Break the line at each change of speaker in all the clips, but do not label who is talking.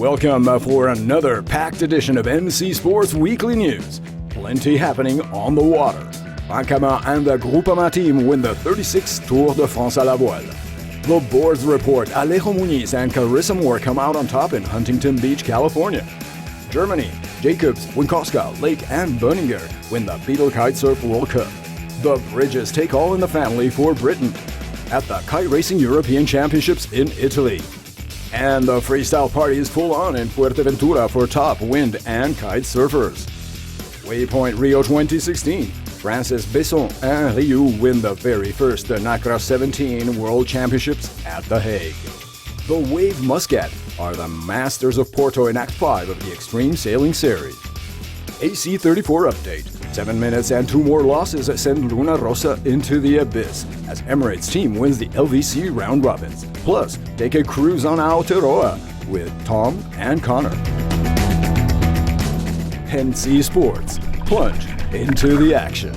Welcome for another packed edition of MC Sports Weekly News. Plenty happening on the water. Francama and the Groupama team win the 36th Tour de France à la Voile. The boards report Alejo Muniz and Carissa Moore come out on top in Huntington Beach, California. Germany, Jacobs, Winkowska, Lake, and Bunninger win the Beetle Kitesurf World Cup. The bridges take all in the family for Britain at the Kiteracing European Championships in Italy. And the freestyle party is full on in Fuerteventura for top wind and kite surfers. Waypoint Rio 2016. Francis Besson and Ryu win the very first Nacra 17 World Championships at The Hague. The Wave Muscat are the masters of Porto in Act 5 of the Extreme Sailing Series. AC34 update. 7 minutes and 2 more losses send Luna Rosa into the abyss as Emirates team wins the LVC round robins. Plus, take a cruise on Aotearoa with Tom and Connor. NC Sports. Plunge into the action.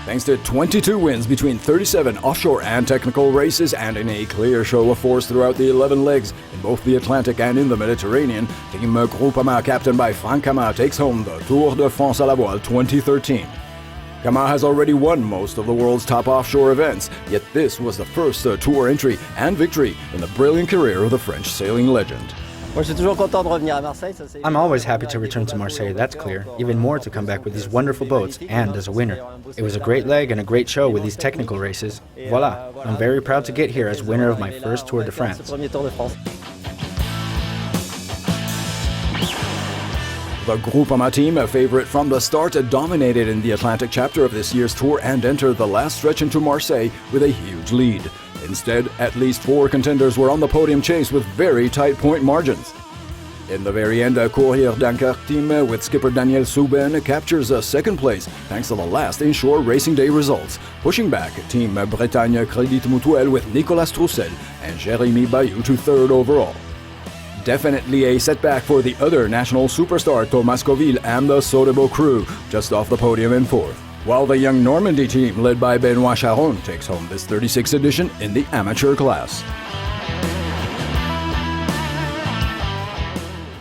Thanks to 22 wins between 37 offshore and technical races and in a clear show of force throughout the 11 legs in both the Atlantic and in the Mediterranean, Team Groupama captained by Franck Cama takes home the Tour de France à la Voile 2013. Cama has already won most of the world's top offshore events, yet this was the first tour entry and victory in the brilliant career of the French sailing legend.
I'm always happy to return to Marseille, that's clear. Even more to come back with these wonderful boats and as a winner. It was a great leg and a great show with these technical races. Voila, I'm very proud to get here as winner of my first Tour de France.
The Groupama team, a favorite from the start, dominated in the Atlantic chapter of this year's tour and entered the last stretch into Marseille with a huge lead. Instead, at least 4 contenders were on the podium chase with very tight point margins. In the very end, a Courrier Dunkerque team with skipper Daniel Souben captures a second place thanks to the last inshore racing day results, pushing back Team Bretagne Crédit Mutuel with Nicolas Troussel and Jérémy Bayou to third overall. Definitely a setback for the other national superstar Thomas Coville and the Sodebo crew, just off the podium in fourth. While the young Normandy team, led by Benoit Charon, takes home this 36th edition in the amateur class.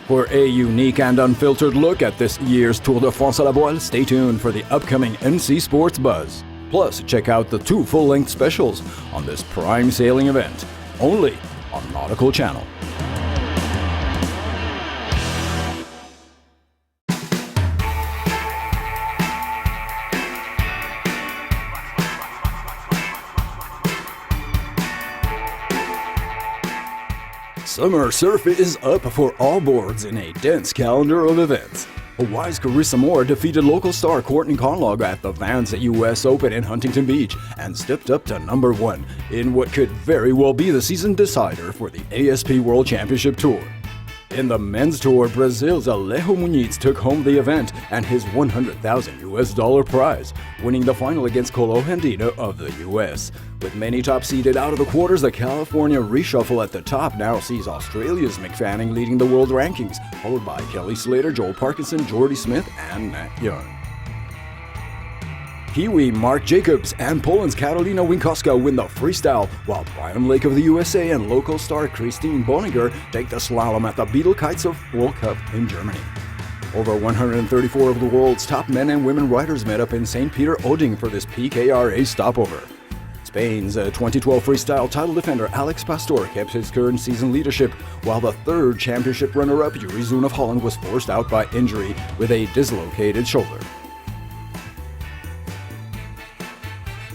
For a unique and unfiltered look at this year's Tour de France à la Voile, stay tuned for the upcoming MC Sports Buzz. Plus, check out the 2 full-length specials on this prime sailing event, only on Nautical Channel. Summer surf is up for all boards in a dense calendar of events. Hawaii's Carissa Moore defeated local star Courtney Conlog at the Vans US Open in Huntington Beach and stepped up to number 1 in what could very well be the season decider for the ASP World Championship Tour. In the men's tour, Brazil's Alejo Muniz took home the event and his $100,000 prize, winning the final against Colo Hendina of the US. With many top-seeded out of the quarters, the California reshuffle at the top now sees Australia's Mick Fanning leading the world rankings, followed by Kelly Slater, Joel Parkinson, Jordy Smith, and Nat Young. Kiwi Mark Jacobs and Poland's Karolina Winkowska win the freestyle, while Brian Lake of the USA and local star Christine Bonninger take the slalom at the Beetle Kitesurf World Cup in Germany. Over 134 of the world's top men and women riders met up in St. Peter-Ording for this PKRA stopover. Spain's 2012 freestyle title defender Alex Pastor kept his current season leadership, while the third championship runner-up Yuri Zoon of Holland was forced out by injury with a dislocated shoulder.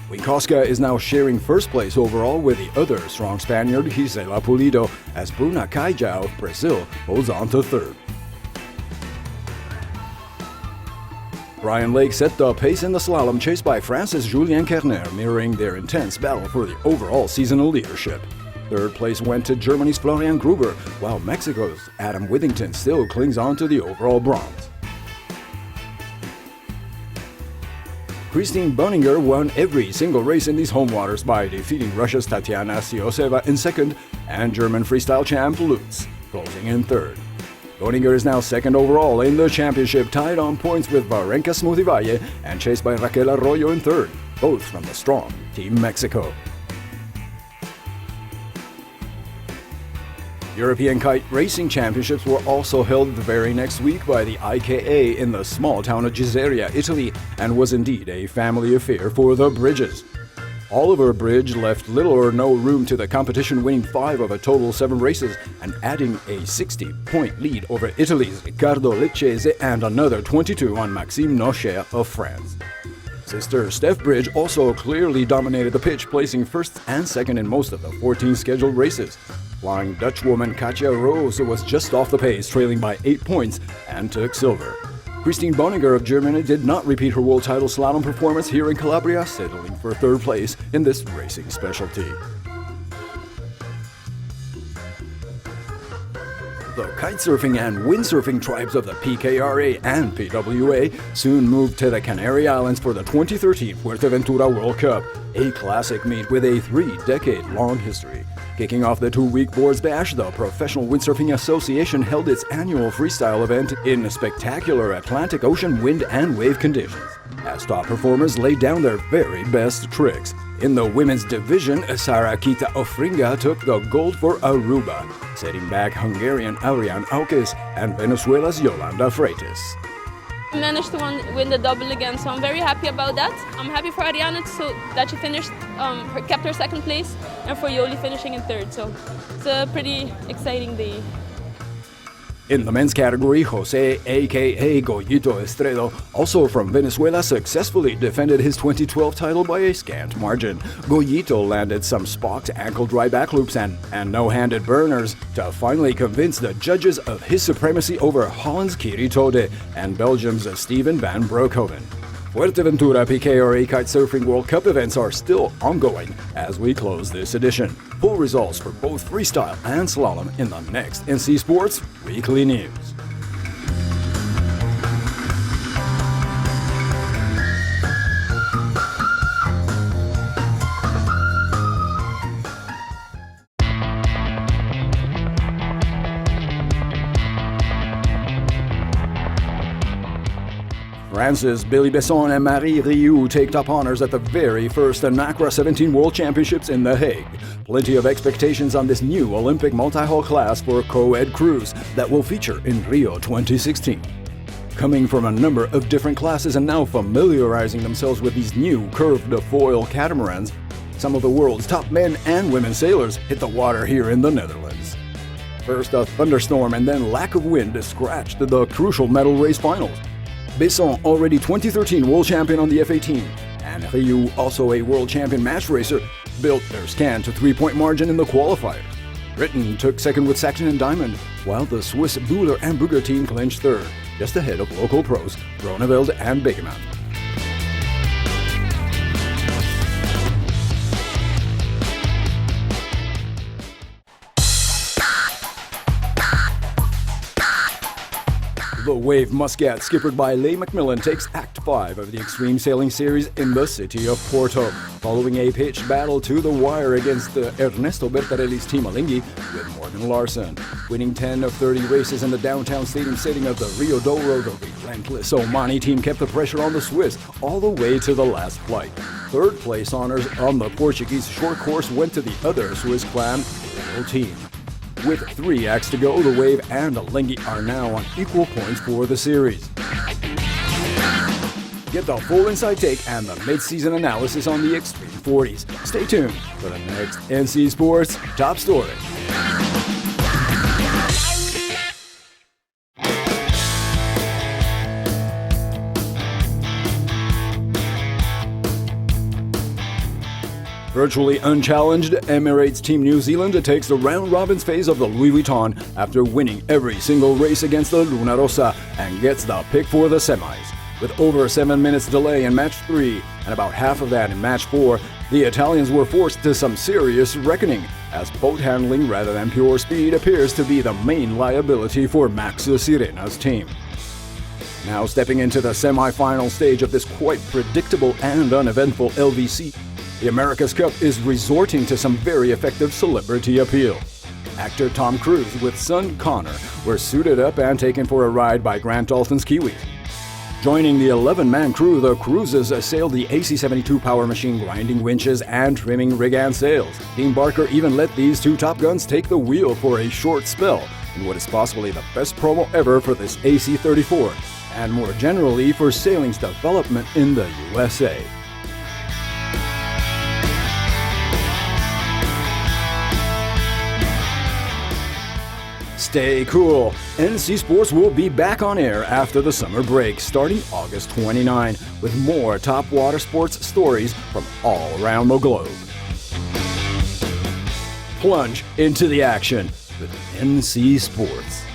Winkowska is now sharing first place overall with the other strong Spaniard Gisela Pulido, as Bruna Kaija of Brazil holds on to third. Brian Lake set the pace in the slalom, chased by Francis Julien Kerner, mirroring their intense battle for the overall seasonal leadership. Third place went to Germany's Florian Gruber, while Mexico's Adam Withington still clings on to the overall bronze. Christine Bonninger won every single race in these home waters by defeating Russia's Tatiana Sioseva in second and German freestyle champ Lutz closing in third. Boninger is now second overall in the championship, tied on points with Varenka Smoothie and chased by Raquel Arroyo in third, both from the strong Team Mexico. European Kiteracing Championships were also held the very next week by the IKA in the small town of Giseria, Italy, and was indeed a family affair for the Bridges. Oliver Bridge left little or no room to the competition, winning 5 of a total 7 races and adding a 60-point lead over Italy's Riccardo Lecchese and another 22 on Maxime Nocher of France. Sister Steph Bridge also clearly dominated the pitch, placing first and second in most of the 14 scheduled races. Flying Dutchwoman Katja Rose was just off the pace, trailing by 8 points, and took silver. Christine Boninger of Germany did not repeat her world title slalom performance here in Calabria, settling for third place in this racing specialty. The kitesurfing and windsurfing tribes of the PKRA and PWA soon moved to the Canary Islands for the 2013 Fuerteventura World Cup, a classic meet with a 3-decade-long history. Kicking off the 2-week boards bash, the Professional Windsurfing Association held its annual freestyle event in spectacular Atlantic Ocean wind and wave conditions, as top performers laid down their very best tricks. In the women's division, Sarakita Ofringa took the gold for Aruba, setting back Hungarian Ariane Aukes and Venezuela's Yolanda Freitas.
I managed to win the double again, so I'm very happy about that. I'm happy for Ariane so that she finished, kept her second place, and for Yoli finishing in third. So it's a pretty exciting day.
In the men's category, Jose aka Goyito Estredo, also from Venezuela, successfully defended his 2012 title by a scant margin. Goyito landed some spoked ankle dry back loops and no-handed burners to finally convince the judges of his supremacy over Holland's Kiri Tode and Belgium's Steven van Broekhoven. Fuerteventura PKRA Kitesurfing World Cup events are still ongoing as we close this edition. Full results for both freestyle and slalom in the next NC Sports Weekly News. France's Billy Besson and Marie Rioux take top honors at the very first Nacra 17 World Championships in The Hague. Plenty of expectations on this new Olympic multi-hull class for co-ed crews that will feature in Rio 2016. Coming from a number of different classes and now familiarizing themselves with these new curved foil catamarans, some of the world's top men and women sailors hit the water here in the Netherlands. First, a thunderstorm and then lack of wind scratched the crucial medal race finals. Besson, already 2013 world champion on the F-18, and Rioux, also a world champion match racer, built their scant 3-point margin in the qualifiers. Britain took second with Saxon and Diamond, while the Swiss Buhler and Brugger team clinched third, just ahead of local pros Groeneveld and Begeman. The Wave Muscat, skippered by Leigh McMillan, takes Act 5 of the Extreme Sailing Series in the city of Porto, following a pitched battle to the wire against Ernesto Bertarelli's Team Alinghi with Morgan Larson. Winning 10 of 30 races in the downtown stadium setting of the Rio Douro, the relentless Omani team kept the pressure on the Swiss all the way to the last flight. Third place honors on the Portuguese short course went to the other Swiss clan, Little Team. With 3 acts to go, the Wave and Alinghi are now on equal points for the series. Get the full inside take and the mid-season analysis on the Extreme 40s. Stay tuned for the next NC Sports Top Story. Virtually unchallenged, Emirates Team New Zealand takes the round-robin phase of the Louis Vuitton after winning every single race against the Luna Rossa and gets the pick for the semis. With over 7 minutes delay in match 3 and about half of that in match 4, the Italians were forced to some serious reckoning, as boat handling rather than pure speed appears to be the main liability for Max Sirena's team. Now stepping into the semi-final stage of this quite predictable and uneventful LVC, the America's Cup is resorting to some very effective celebrity appeal. actor Tom Cruise with son Connor were suited up and taken for a ride by Grant Dalton's Kiwi. Joining the 11-man crew, the cruises sailed the AC-72 power machine grinding winches and trimming rig and sails. Dean Barker even let these two Top Guns take the wheel for a short spell in what is possibly the best promo ever for this AC-34, and more generally for sailing's development in the USA. Stay cool! NC Sports will be back on air after the summer break, starting August 29, with more top water sports stories from all around the globe. Plunge into the action with NC Sports.